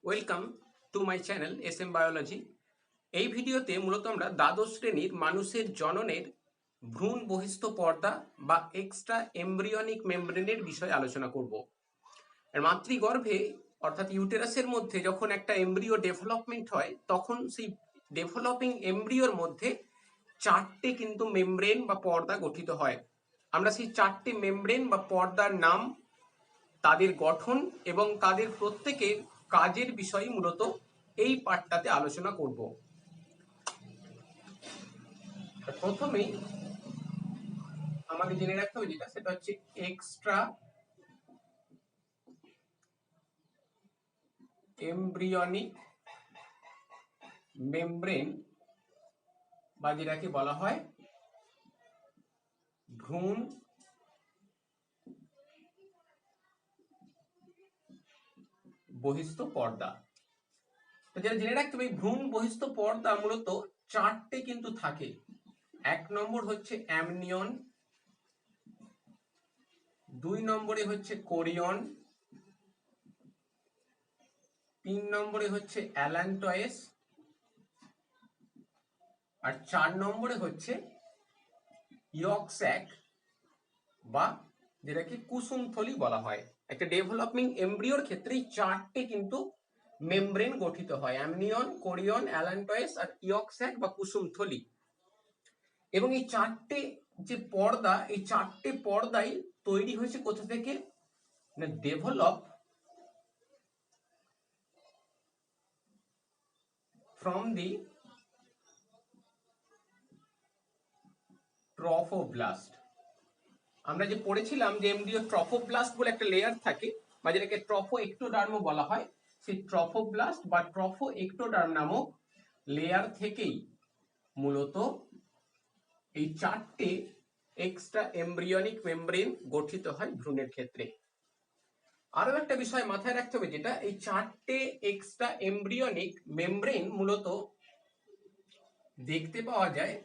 Welcome to my channel SM biology. এই ভিডিওতে মূলত আমরা দ্বাদশ শ্রেণীর মানুষের জননের ভ্রূণ বহিস্থ পর্দা বা এক্সট্রা এমব্রিয়নিক মেমব্রেনের বিষয়ে আলোচনা করব। আর মাতৃগর্ভে অর্থাৎ ইউটেরাসের মধ্যে যখন একটা এমব্রিও ডেভেলপমেন্ট হয় তখন সেই ডেভেলপিং এমব্রিওর মধ্যে চারটে কিন্তু মেমব্রেন বা পর্দা গঠিত হয়। আমরা সেই চারটে মেমব্রেন বা পর্দার নাম, তাদের গঠন এবং তাদের প্রত্যেকের কাজের বিষয়ে মূলত এই পাঠটাতে আলোচনা করব। প্রথমেই আমাদের জেনে রাখতে হবে যেটা, সেটা হচ্ছে এক্সট্রা এমব্রিয়নিক মেমব্রেন বা যেটাকে বলা হয় ভ্রূণ বহিস্থ পর্দা। তো যেটা জেনে রাখতে হবে, ভ্রূণ বহিস্থ পর্দা মূলত চারটে কিন্তু থাকে। এক নম্বর হচ্ছে অ্যামনিয়ন, দুই নম্বরে হচ্ছে কোরিয়ন, তিন নম্বরে হচ্ছে অ্যালান্টয়েস, আর চার নম্বরে হচ্ছে ইয়ক স্যাক বা যেটাকে কুসুমথলি বলা হয়। একটা ডেভেলপিং এমব্রিওর ক্ষেত্রে চারটে কিন্তু মেমব্রেন গঠিত হয়, অ্যামনিয়ন, কোরিয়ন, অ্যালান্টয়েস আর ইয়ক স্যাক বা কুসুমথলি। এবং এই চারটে যে পর্দা, এই চারটে পর্দাই তৈরি হয়েছে কোথা থেকে না, ডেভেলপ ফ্রম দি ট্রফোব্লাস্ট। আমরা যে পড়েছিলাম যে এমব্রিও ট্রফোব্লাস্ট বলে একটা লেয়ার থাকে বা যেটাকে ট্রফো এক্টোডার্মও বলা হয়, সেই ট্রফোব্লাস্ট বা ট্রফো এক্টোডার্ম নামক লেয়ার থেকেই মূলত এই চারটে এক্সট্রা এমব্রিয়নিক মেমব্রেন গঠিত হয় ভ্রূণের ক্ষেত্রে। আরো একটা বিষয় মাথায় রাখতে হবে, যেটা এই চারটে এক্সট্রা এমব্রিয়নিক মেমব্রেন মূলত দেখতে পাওয়া যায়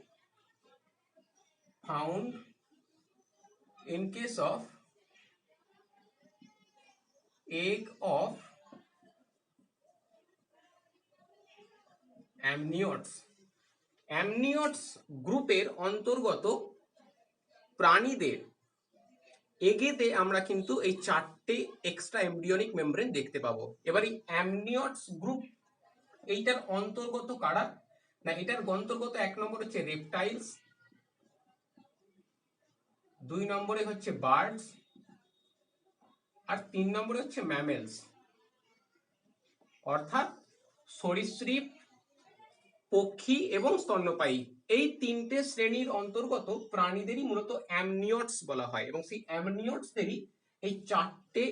found in case of egg of amniotes। অ্যামনিওটস গ্রুপের অন্তর্গত প্রাণীদের এগেতে আমরা কিন্তু এই চারটে এক্সট্রা এমব্রিয়নিক মেমব্রেন দেখতে পাবো। এবার এই অ্যামনিওটস গ্রুপ এইটার অন্তর্গত কারা না, এটার অন্তর্গত এক নম্বর হচ্ছে রেপটাইলস, দুই নম্বরে হচ্ছে বার্ডস, আর তিন নম্বরে হচ্ছে ম্যামেলস, অর্থাৎ সরীসৃপ, পক্ষী এবং স্তন্যপায়ী। এই তিনটে শ্রেণীর অন্তর্গত প্রাণীদেরই মূলত অ্যামনিওটস বলা হয় এবং সেই অ্যামনিওটসদেরই এই চারটে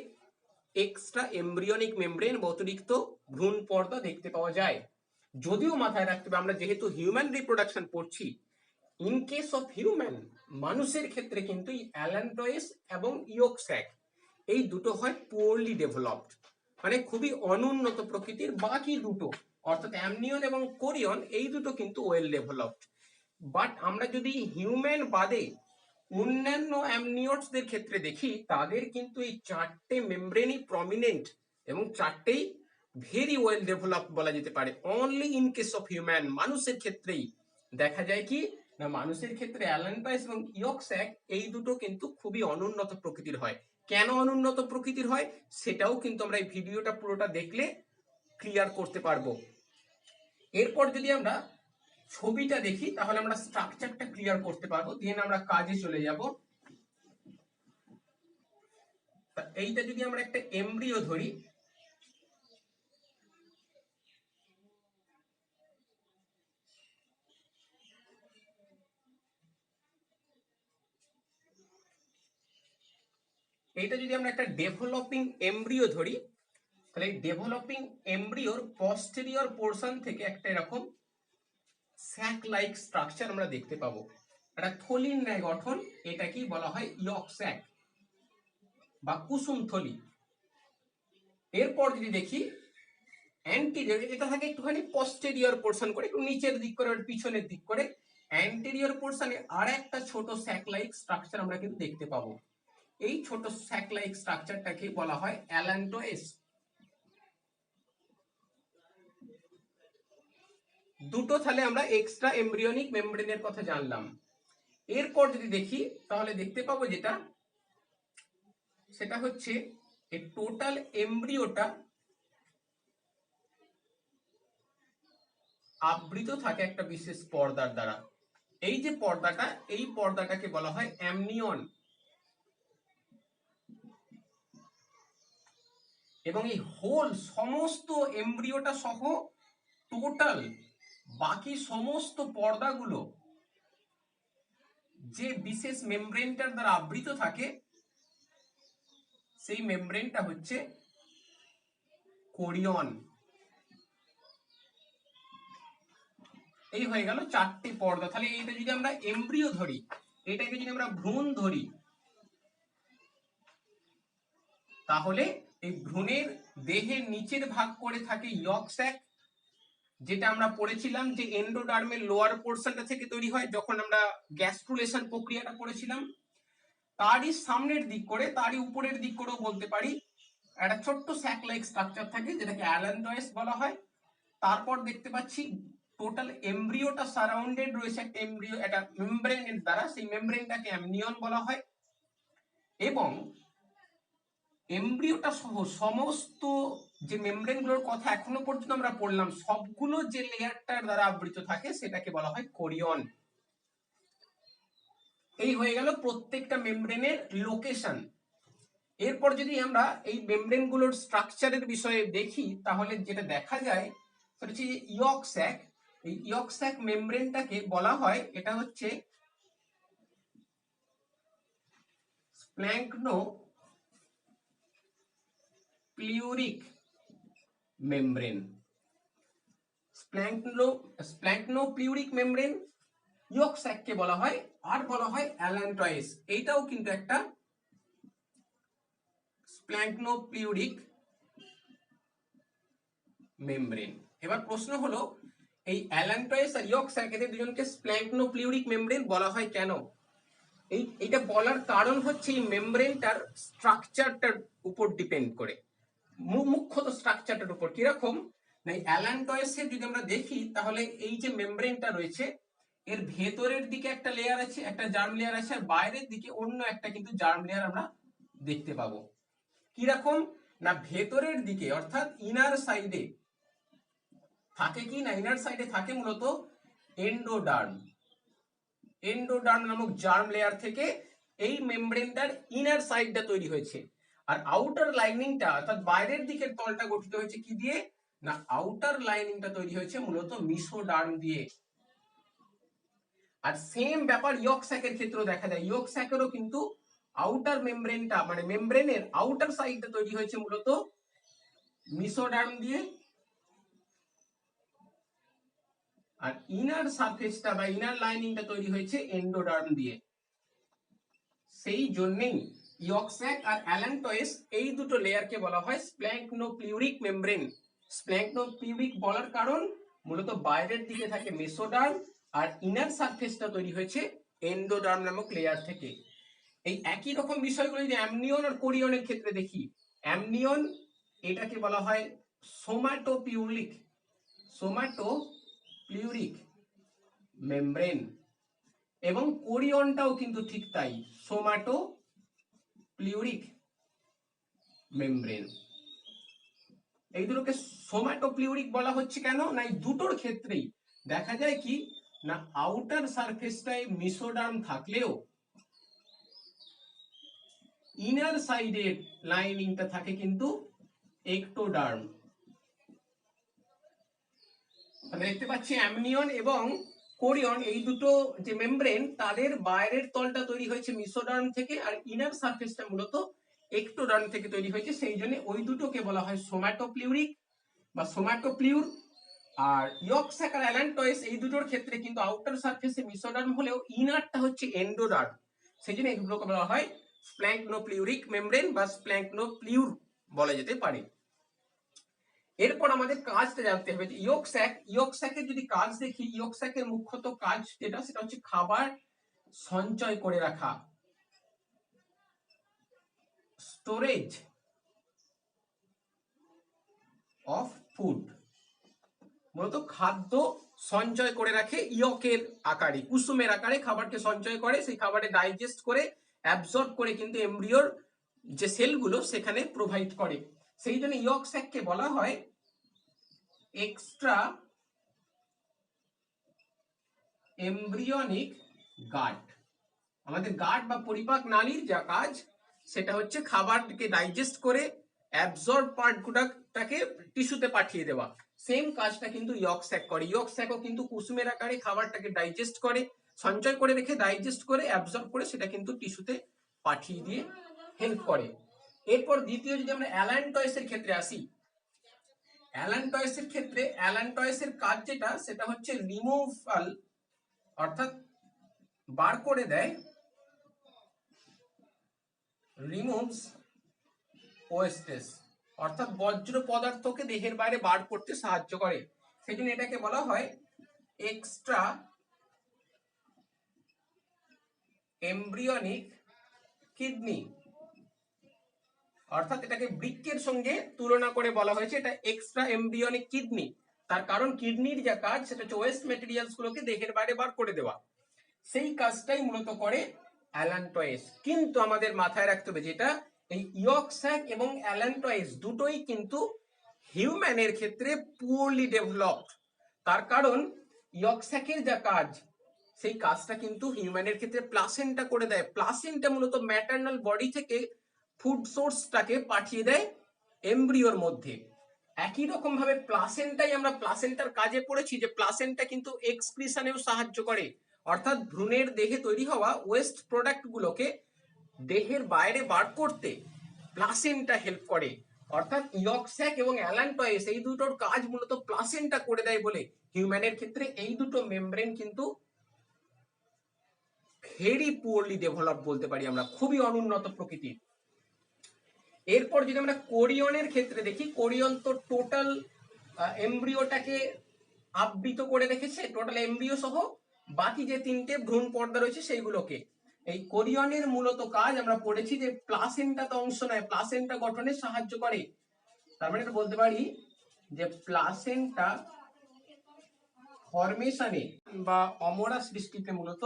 এক্সট্রা এমব্রিয়নিক মেমব্রেন বা অতিরিক্ত ভ্রূণ পর্দা দেখতে পাওয়া যায়। যদিও মাথায় রাখতে হবে, আমরা যেহেতু হিউম্যান রিপ্রোডাকশন পড়ছি, ইন কেস অফ হিউম্যান, মানুষের ক্ষেত্রে কিন্তু এই অ্যালান্টয়েস এবং ইয়ক স্যাক এই দুটো হয় পুয়ারলি ডেভেলপড, মানে খুবই অনুন্নত প্রকৃতির। বাকি দুটো অর্থাৎ অ্যামনিয়ন এবং কোরিয়ন এই দুটো কিন্তু ওয়েল ডেভেলপড। বাট আমরা যদি হিউম্যান বাদে অন্যান্য অ্যামনিওটসদের ক্ষেত্রে দেখি, তাদের কিন্তু এই চারটে মেমব্রেনই প্রমিনেন্ট এবং চারটেই ভেরি ওয়েল ডেভেলপড বলা যেতে পারে। Only in case of human, মানুষের ক্ষেত্রেই দেখা যায় কি না, মানুষের ক্ষেত্রে অ্যালান্টয়েস এবং ইয়ক স্যাক এই দুটো কিন্তু খুবই অনুন্নত প্রকৃতির হয়। কেন অনুন্নত প্রকৃতির হয় সেটাও কিন্তু আমরা এই ভিডিওটা পুরোটা দেখলে ক্লিয়ার করতে পারবো। এরপর যদি আমরা ছবিটা দেখি তাহলে আমরা স্ট্রাকচারটা ক্লিয়ার করতে পারবো, দেন আমরা কাজে চলে যাব। এইটা যদি আমরা একটা এমব্রিও ধরি, এইটা যদি আমরা একটা ডেভেলপিং এমব্রিও ধরি, তাহলে এই ডেভেলপিং এমব্রিওর পস্টেরিয়র পোর্শন থেকে একটা এরকম স্যাক লাইক স্ট্রাকচার আমরা দেখতে পাবো, একটা থলির ন্যায় গঠন। এটা কি বলা হয় ইয়ক স্যাক বা কুসুম থলি। এরপর যদি দেখি অ্যান্টিরিয়র, এটা থাকে একটুখানি পস্টেরিয়র পোর্শন করে, একটু নিচের দিক করে, পিছনের দিক করে। অ্যান্টিরিয়র পোর্শনে আর একটা ছোট স্যাক লাইক স্ট্রাকচার আমরা কিন্তু দেখতে পাবো। এই ছোট স্যাক লাইক স্ট্রাকচারটাকে বলা হয় অ্যালান্টয়েস। দুটো তাহলে আমরা এক্সট্রা এমব্রিয়নিক মেমব্রেনের কথা জানলাম। এরপর যদি দেখি তাহলে দেখতে পাবো যেটা, সেটা হচ্ছে এই টোটাল এমব্রিওটা আবৃত থাকে একটা বিশেষ পর্দার দ্বারা। এই যে পর্দাটা, এই পর্দাটাকে বলা হয় অ্যামনিয়ন। এবং এই হোল সমস্ত এমব্রিওটা সহ টোটাল বাকি সমস্ত পর্দাগুলো যে বিশেষ মেমব্রেনটার দ্বারা আবৃত থাকে, সেই মেমব্রেনটা হচ্ছে কোরিয়ন। এই হয়ে গেল চারটি পর্দা। তাহলে এইটা যদি আমরা এমব্রিও ধরি, এটাকে যদি আমরা ভ্রূণ ধরি, তাহলে এই ভ্রূণের দেহের নিচের ভাগ করে থাকে ইয়ক স্যাক, যেটা আমরা পড়েছিলাম যে এন্ডোডার্মের লোয়ার পোর্শনটা থেকে তৈরি হয় যখন আমরা গ্যাস্ট্রুলেশন প্রক্রিয়াটা পড়েছিলাম। তারই সামনের দিক করে, তারই উপরের দিক করেও বলতে পারি, একটা ছোট্ট স্যাক লাইক স্ট্রাকচার থাকে যেটাকে অ্যালান্টয়েস বলা হয়। তারপর দেখতে পাচ্ছি টোটাল এমব্রিওটা সারাউন্ডেড রয়েছে একটা এমব্রিও, একটা মেমব্রেনের দ্বারা, সেই মেমব্রেনটাকে অ্যামনিয়ন বলা হয়। এবং এমব্রিওটা সহ সমস্ত যে মেমব্রেনগুলোর কথা এখনো পর্যন্ত আমরা পড়লাম, সবগুলো যে লেয়ারটার দ্বারা আবৃত থাকে সেটাকে বলা হয় কোরিয়ন। এই হয়ে গেল প্রত্যেকটা মেমব্রেনের লোকেশন। এরপর যদি আমরা এই মেমব্রেনগুলোর স্ট্রাকচারের বিষয়ে দেখি, তাহলে যেটা দেখা যায় সেটা হচ্ছে ইয়ক স্যাক। এই ইয়ক স্যাক মেমব্রেনটাকে বলা হয়, এটা হচ্ছে স্প্ল্যাঙ্কনোপ্লিউরিক মেমব্রেন। স্প্ল্যাঙ্কনোপ্লিউরিক মেমব্রেন, ইয়ক স্যাককে বলা হয়, আর বলা হয় অ্যালান্টয়েস। এইটাও কিন্তু একটা স্প্ল্যাঙ্কনোপ্লিউরিক মেমব্রেন। এবার প্রশ্ন হলো, এই অ্যালান্টয়েস আর ইয়ক স্যাক এদের দুজনকে স্প্ল্যাঙ্কনোপ্লিউরিক মেমব্রেন বলা হয় কেন? এইটা বলার কারণ হচ্ছে এই মেমব্রেনটার স্ট্রাকচারটার উপর ডিপেন্ড করে, মুখ্যত স্ট্রাকচারটার উপর। কিরকম না, অ্যালান্টয়েসের যদি আমরা দেখি তাহলে এই যে মেমব্রেনটা রয়েছে, এর ভেতরের দিকে একটা লেয়ার আছে, একটা জার্ম লেয়ার আছে, আর বাইরের দিকে অন্য একটা কিন্তু জার্ম লেয়ার আমরা দেখতে পাবো। কিরকম না, ভেতরের দিকে অর্থাৎ ইনার সাইডে থাকে কি না, ইনার সাইডে থাকে মূলত এন্ডোডার্ম। এন্ডোডার্ম নামক জার্ম লেয়ার থেকে এই মেমব্রেনটার ইনার সাইডটা তৈরি হয়েছে। আর আউটার লাইনিংটা অর্থাৎ বাইরের দিকের তলটা গঠিত হয়েছে কি দিয়ে না, আউটার লাইনিংটা তৈরি হয়েছে মূলত মিসোডার্ম দিয়ে। আর সেম ব্যাপার ইয়ক স্যাকের ক্ষেত্রেও দেখা যায়। ইয়ক স্যাকেরও কিন্তু আউটার মেমব্রেনটা মানে মেমব্রেনের আউটার সাইডটা তৈরি হয়েছে মূলত মিসোডার্ম দিয়ে, আর ইনার সারফেসটা বা ইনার লাইনিংটা তৈরি হয়েছে এন্ডোডার্ম দিয়ে। সেই জন্যই ইয়ক স্যাক আর অ্যালান্টয়েস এই দুটো লেয়ারকে বলা হয় স্প্ল্যাঙ্কনোপ্লিউরিক মেমব্রেন। স্প্ল্যাঙ্কনোপ্লিউরিক বলার কারণ মূলত বাইরের দিকে থাকে মেসোডার্ম, আর ইনার সারফেসটা তৈরি হয়েছে এন্ডোডার্ম নামক লেয়ার থেকে। এই একই রকম বিষয়গুলো যদি অ্যামনিয়ন আর কোরিয়নের ক্ষেত্রে দেখি, অ্যামনিয়ন এটাকে বলা হয় সোমাটোপ্লিউরিক মেমব্রেন, এবং কোরিয়নটাও কিন্তু ঠিক তাই, সোমাটোপ্লিউরিক মেমব্রেন। এই দুটোকে সোমাটোপ্লিউরিক বলা হচ্ছে কেন না, এই দুটোর ক্ষেত্রেই দেখা যায় কি না, আউটার সারফেসটায় মিসোডার্ম থাকলেও ইনার সাইডের লাইনিংটা থাকে কিন্তু এক্টোডার্ম। তাহলে দেখতে পাচ্ছি অ্যামনিয়ন এবং কোরিয়ন এই দুটো যে মেমব্রেন, তাদের বাইরের তলটা তৈরি হয়েছে মিসোডার্ম থেকে, আর ইনার সারফেসটা মূলত এক্টোডার্ম থেকে তৈরি হয়েছে। সেই জন্য ওই দুটোকে বলা হয় সোমাটোপ্লিউরিক বা সোমাটোপ্লিউর। আর ইয়ক স্যাক আর অ্যালান্টয়েস এই দুটোর ক্ষেত্রে কিন্তু আউটার সারফেসে মিসোডার্ম হলেও ইনারটা হচ্ছে এন্ডোডার্ম। সেই জন্য এই দুটোকে বলা হয় স্প্ল্যাঙ্কনোপ্লিউরিক মেমব্রেন বা স্প্ল্যাঙ্কনোপ্লিউর বলা যেতে পারে। এরপর আমাদের কাজটা জানতে হবে যে ইয়ক স্যাকের যদি কাজ দেখি, ইয়ক স্যাকের মুখ্যত কাজ যেটা, সেটা হচ্ছে খাবার সঞ্চয় করে রাখা, স্টোরেজ অফ ফুড। মূলত খাদ্য সঞ্চয় করে রাখে ইয়কের আকারে, কুসুমের আকারে খাবারকে সঞ্চয় করে, সেই খাবারে ডাইজেস্ট করে অ্যাবজর্ব করে কিন্তু এমব্রিওর যে সেলগুলো সেখানে প্রোভাইড করে। সেই জন্য ইয়ক স্যাককে বলা হয় এক্সট্রা এমব্রিয়নিক গার্ড। আমাদের গার্ড বা পরিপাক নালীর যা কাজ সেটা হচ্ছে খাবারকে ডাইজেস্ট করে অ্যাবজর্ব পার্টগুলোটাকে টিস্যুতে পাঠিয়ে দেওয়া। সেম কাজটা কিন্তু ইয়ক স্যাক করে। ইয়ক স্যাকও কিন্তু কুসুমের আকারে খাবারটাকে ডাইজেস্ট করে, সঞ্চয় করে রেখে ডাইজেস্ট করে অ্যাবজর্ব করে সেটা কিন্তু টিস্যুতে পাঠিয়ে দিয়ে হেল্প করে। এরপর দ্বিতীয় যদি আমরা অ্যালান্টয়েসের ক্ষেত্রে আসি, অ্যালান্টয়েসের ক্ষেত্রে অ্যালান্টয়েসের কাজ যেটা সেটা হচ্ছে রিমুভাল, অর্থাৎ বার করে দেয়, রিমুভস ওয়েস্টেজ, অর্থাৎ বজ্র পদার্থকে দেহের বাইরে বার করতে সাহায্য করে। সেই জন্য এটাকে বলা হয় এক্সট্রা এমব্রিয়নিক কিডনি, অর্থাৎ এটাকে বৃক্কের সঙ্গে তুলনা করে বলা হয়েছে এটা এক্সট্রা এমব্রিয়নিক কিডনি। তার কারণ কিডনির যা কাজ সেটা হচ্ছে ওয়েস্ট মেটেরিয়ালস গুলোকে দেহের বাইরে বার করে দেওয়া। সেই কাজটাই মূলত করে অ্যালান্টয়েস। কিন্তু আমাদের মাথায় রাখতে হবে যেটা এই ইয়ক স্যাক এবং অ্যালান্টয়েস দুটোই কিন্তু হিউম্যানের ক্ষেত্রে পুয়ারলি ডেভেলপড। তার কারণ ইয়ক স্যাকের যা কাজ সেই কাজটা কিন্তু হিউম্যানের ক্ষেত্রে প্লাসেন্টা করে দেয়। প্লাসেন্টা মূলত ম্যাটারনাল বডি থেকে ফুড সোর্সটাকে পাঠিয়ে দেয় এমব্রিওর মধ্যে। একই রকম ভাবে প্লাসেন্টাই আমরা প্লাসেন্টার কাজে পড়েছি যে প্লাসেন্টা কিন্তু এক্সক্রিশনেও সাহায্য করে, অর্থাৎ ভ্রূণের দেহে তৈরি হওয়া ওয়েস্ট প্রোডাক্ট গুলোকে দেহের বাইরে বার করতে প্লাসেন্টা হেল্প করে। অর্থাৎ ইয়ক স্যাক এবং অ্যালান্টয়েস এই দুটোর কাজ মূলত প্লাসেন্টা করে দেয় বলে হিউম্যানের ক্ষেত্রে এই দুটো মেমব্রেন কিন্তু ভেরি পুয়ারলি ডেভেলপ বলতে পারি আমরা, খুবই অনুন্নত প্রকৃতির। এরপর যদি আমরা কোরিয়নের ক্ষেত্রে দেখি, কোরিয়ন তো টোটাল এমব্রিওটাকে আবৃত করে রেখেছে, টোটাল এমব্রিও সহ বাকি যে তিনটে ভ্রূণ পর্দা রয়েছে সেইগুলোকে। এই কোরিয়নের মূলত কাজ আমরা পড়েছি যে প্লাসেন্টা তো অংশ নেয়, প্লাসেন্টা গঠনে সাহায্য করে। তার মানে এটা বলতে পারি যে প্লাসেন্টা ফরমেশনে বা অমরা সৃষ্টিতে মূলত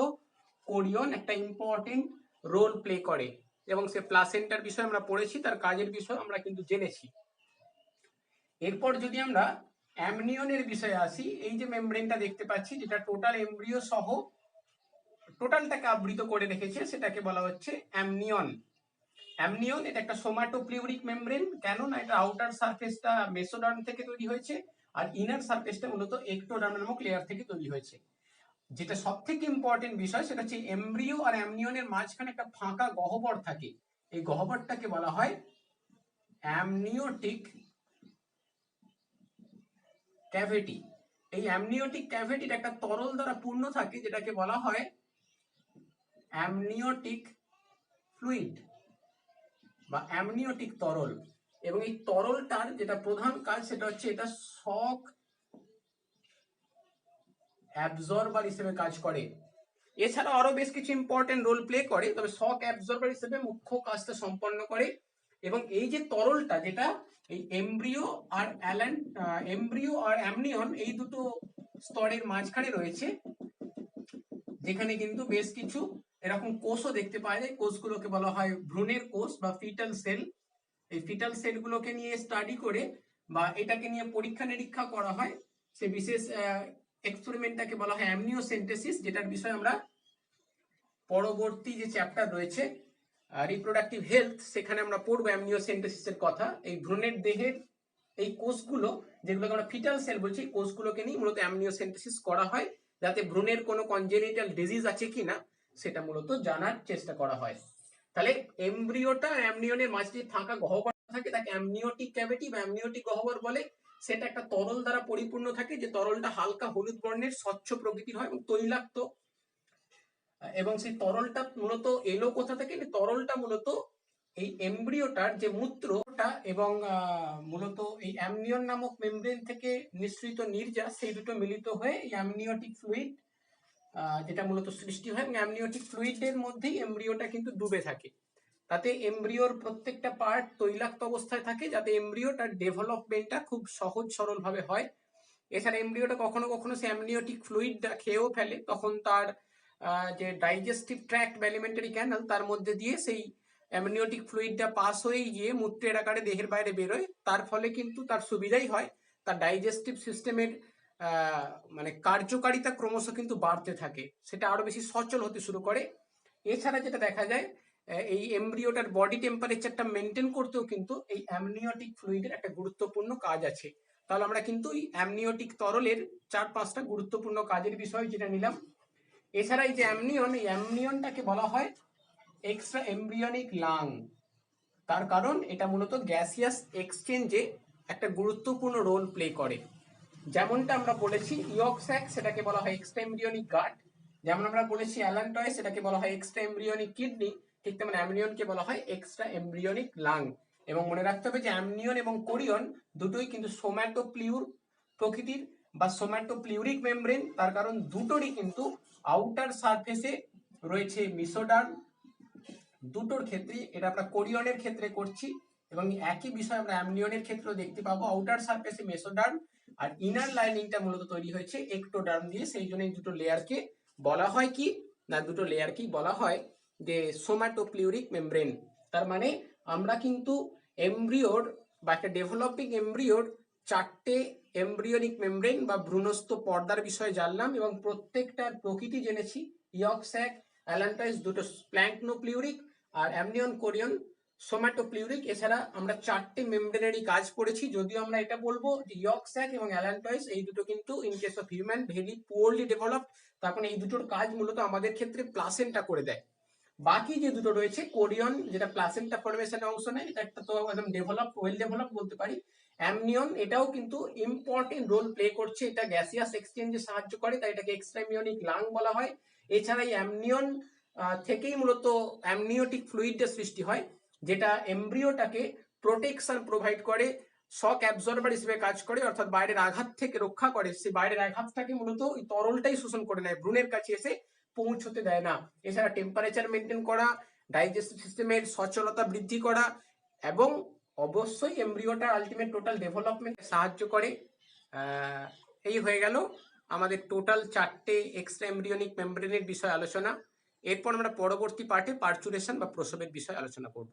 কোরিয়ন একটা ইম্পর্টেন্ট রোল প্লে করে, এবং সে প্লাসেন্টার বিষয়ে আমরা পড়েছি, তার কাজের বিষয় আমরা কিন্তু জেনেছি। এরপর যদি আমরা অ্যামনিয়নের বিষয়ে আসি, এই যে মেমব্রেনটা দেখতে পাচ্ছি যেটা টোটাল এমব্রিও সহ টোটালটাকে আবৃত করে রেখেছে সেটাকে বলা হচ্ছে অ্যামনিয়ন। অ্যামনিয়ন এটা একটা সোমাটোপ্লিউরিক মেমব্রেন। কেন না এটা আউটার সারফেসটা মেসোডার্ম থেকে তৈরি হয়েছে আর ইনার সারফেসটা মূলত একটোডার্ম নামক লেয়ার থেকে তৈরি হয়েছে। যেটা সব থেকে ইম্পর্টেন্ট বিষয় সেটা হচ্ছে এমব্রিও আর অ্যামনিয়নের মাঝখানে একটা ফাঁকা গহ্বর থাকে, এই গহ্বরটাকে বলা হয় অ্যামনিওটিক ক্যাভিটি। এই অ্যামনিওটিক ক্যাভিটির একটা তরল দ্বারা পূর্ণ থাকে যেটাকে বলা হয় অ্যামনিওটিক ফ্লুইড বা অ্যামনিওটিক তরল। এবং এই তরলটার যেটা প্রধান কাজ সেটা হচ্ছে এটা শক অ্যাবজর্বার হিসেবে কাজ করে। এছাড়া আরো বেশ কিছু ইম্পর্টেন্ট রোল প্লে করে, তবে শক অ্যাবজর্বার হিসেবে মুখ্য কাজটা সম্পন্ন করে। এবং এই যে তরলটা যেটা এই এমব্রিও আর অ্যামনিয়ন এই দুটো স্তরের মাঝখানে রয়েছে, যেখানে কিন্তু বেশ কিছু এরকম কোষও দেখতে পাওয়া যায়, কোষগুলোকে বলা হয় ভ্রূণের কোষ বা ফিটাল সেল। এই ফিটাল সেলগুলোকে নিয়ে স্টাডি করে বা এটাকে নিয়ে পরীক্ষা নিরীক্ষা করা হয়, সে বিশেষ এক্সপেরিমেন্টটাকে বলা হয় অ্যামনিওসেন্টেসিস, যেটার বিষয়ে আমরা পরবর্তী যে চ্যাপ্টার রয়েছে রিপ্রোডাক্টিভ হেলথ সেখানে আমরা পড়বো অ্যামনিওসেন্টেসিসের কথা। এই ভ্রূণের দেহের এই কোষগুলো যেগুলোকে আমরা ফিটাল সেল বলছি, কোষগুলোকে নিয়ে মূলত অ্যামনিওসেন্টেসিস করা হয় যাতে ভ্রূণের কোনো কনজেনিটাল ডিজিজ আছে কিনা সেটা মূলত জানার চেষ্টা করা হয়। তাহলে এমব্রিওটা অ্যামনিয়নের মাঝে ফাঁকা গহ্বর থাকে তাকে অ্যামনিওটিক ক্যাভিটি বা অ্যামনিওটিক গহ্বর বলে। সেটা একটা তরল দ্বারা পরিপূর্ণ থাকে, যে তরলটা হালকা হলুদ বর্ণের স্বচ্ছ প্রকৃতির হয় এবং তৈলাক্ত। এবং সেই তরলটা মূলত এলো কোথা থেকে? তরলটা মূলত এই এমব্রিওটার যে মূত্রটা এবং মূলত এই অ্যামনিয়ন নামক মেমব্রেন থেকে নিঃসৃত নির্যাস সেই দুটো মিলিত হয়ে এই অ্যামনিওটিক ফ্লুইড যেটা মূলত সৃষ্টি হয়, এবং অ্যামনিওটিক ফ্লুইডের মধ্যেই এমব্রিওটা কিন্তু ডুবে থাকে। তাতে এমব্রিওর প্রত্যেকটা পার্ট তৈলাক্ত অবস্থায় থাকে যাতে এমব্রিওটার ডেভেলপমেন্টটা খুব সহজ সরল ভাবে হয়। এছাড়া এমব্রিওটা কখনো কখনো সে অ্যামনিওটিক ফ্লুইডটা খেয়েও ফেলে, তখন তার যে ডাইজেস্টিভ ট্র্যাক্ট বা এলিমেন্টারি ক্যানাল তার মধ্যে দিয়ে সেই অ্যামনিওটিক ফ্লুইডটা পাস হয়ে গিয়ে মূত্রের আকারে দেহের বাইরে বেরোয়। তার ফলে কিন্তু তার সুবিধাই হয়, তার ডাইজেস্টিভ সিস্টেমের মানে কার্যকারিতা ক্রমশ কিন্তু বাড়তে থাকে, সেটা আরো বেশি সচল হতে শুরু করে। এছাড়া যেটা দেখা যায়, এই এমব্রিওটার বডি টেম্পারেচারটা মেনটেন করতেও কিন্তু এই অ্যামনিওটিক ফ্লুইডের একটা গুরুত্বপূর্ণ কাজ আছে। তাহলে আমরা কিন্তু এই অ্যামনিওটিক তরলের 4-5টা গুরুত্বপূর্ণ কাজের বিষয় যেটা নিলাম। এছাড়া এই যে অ্যামনিয়ন, এই অ্যামনিয়নটাকে বলা হয় এক্সট্রা এমব্রিয়নিক লাং। তার কারণ এটা মূলত গ্যাসিয়াস এক্সচেঞ্জে একটা গুরুত্বপূর্ণ রোল প্লে করে। যেমনটা আমরা বলেছি ইয়ক স্যাক, সেটাকে বলা হয় এক্সট্রা এমব্রিয়নিক গাট। যেমন আমরা বলেছি অ্যালান্টয়েড, সেটাকে বলা হয় এক্সট্রা এমব্রিয়নিক কিডনি। ঠিক তেমন অ্যামনিয়নকে বলা হয় এক্সট্রা এমব্রিয়নিক লাং। এবং মনে রাখতে হবে যে অ্যামনিয়ন এবং কোরিয়ন দুটোই কিন্তু সোম্যাটোপ্লিউর প্রকৃতির বা সোম্যাটোপ্লিউরিক মেমব্রেন। তার কারণ দুটোরই কিন্তু আউটার সারফেসে রয়েছে মিসোডার্ম। দুটোর ক্ষেত্রে, এটা আমরা কোরিয়নের ক্ষেত্রে করছি এবং একই বিষয় আমরা অ্যামনিয়নের ক্ষেত্রেও দেখতে পাবো। আউটার সারফেসে মেসোডার্ম আর ইনার লাইনিংটা মূলত তৈরি হয়েছে একটোডার্ম দিয়ে। সেই জন্য এই দুটো লেয়ারকে বলা হয় কি না, দুটো লেয়ারকেই বলা হয় যে সোম্যাটোপ্লিউরিক মেমব্রেন। তার মানে আমরা কিন্তু এমব্রিওর বা একটা ডেভেলপিং এমব্রিওর 4টে এমব্রিয়নিক মেমব্রেন বা ভ্রূণস্থ পর্দার বিষয়ে জানলাম এবং প্রত্যেকটার প্রকৃতি জেনেছি। ইয়ক স্যাক, অ্যালান্টাইস দুটো স্প্ল্যাঙ্কনোপ্লিউরিক আর অ্যামনিয়ন কোরিয়ন সোম্যাটোপ্লিউরিক। এছাড়া আমরা 4টে মেমব্রেনেরই কাজ করেছি, যদিও আমরা এটা বলবো যে ইয়ক স্যাক এবং অ্যালান্টয়েস এই দুটো কিন্তু in case of human very poorly developed. তখন এই দুটোর কাজ মূলত আমাদের ক্ষেত্রে প্লাসেন্টা করে দেয়। বাকি যে দুটো রয়েছে, কোরিয়ন যেটা প্লাসেন্টা ফরমেশনে অংশ নেয়, এটা তো একদম ডেভেলপ, ওয়েল ডেভেলপ বলতে পারি। অ্যামনিয়ন এটাও কিন্তু ইম্পর্টেন্ট রোল প্লে করছে, এটা গ্যাসিয়াস এক্সচেঞ্জে সাহায্য করে, তাই এটাকে এক্সট্রা এমব্রিয়নিক লাং বলা হয়। এছাড়া এই অ্যামনিয়ন থেকেই মূলত অ্যামনিওটিক ফ্লুইডের সৃষ্টি হয়, যেটা এমব্রিওটাকে প্রোটেকশন প্রোভাইড করে, শক অ্যাবজর্বার হিসেবে কাজ করে, অর্থাৎ বাইরের আঘাত থেকে রক্ষা করে। সেই বাইরের আঘাতটাকে মূলত এই তরলটাই শোষণ করে নেয়, ভ্রূণের কাছে এসে পৌঁছতে দেয় না। এছাড়া টেম্পারেচার মেনটেন করা, ডাইজেস্টিভ সিস্টেমের সচলতা বৃদ্ধি করা এবং অবশ্যই এমব্রিওটার আলটিমেট টোটাল ডেভেলপমেন্ট সাহায্য করে। এই হয়ে গেল আমাদের টোটাল 4টে এক্সট্রা এমব্রিয়নিক মেমব্রেনের বিষয়ে আলোচনা। এরপর আমরা পরবর্তী পার্টে পার্চুরেশন বা প্রসবের বিষয়ে আলোচনা করব।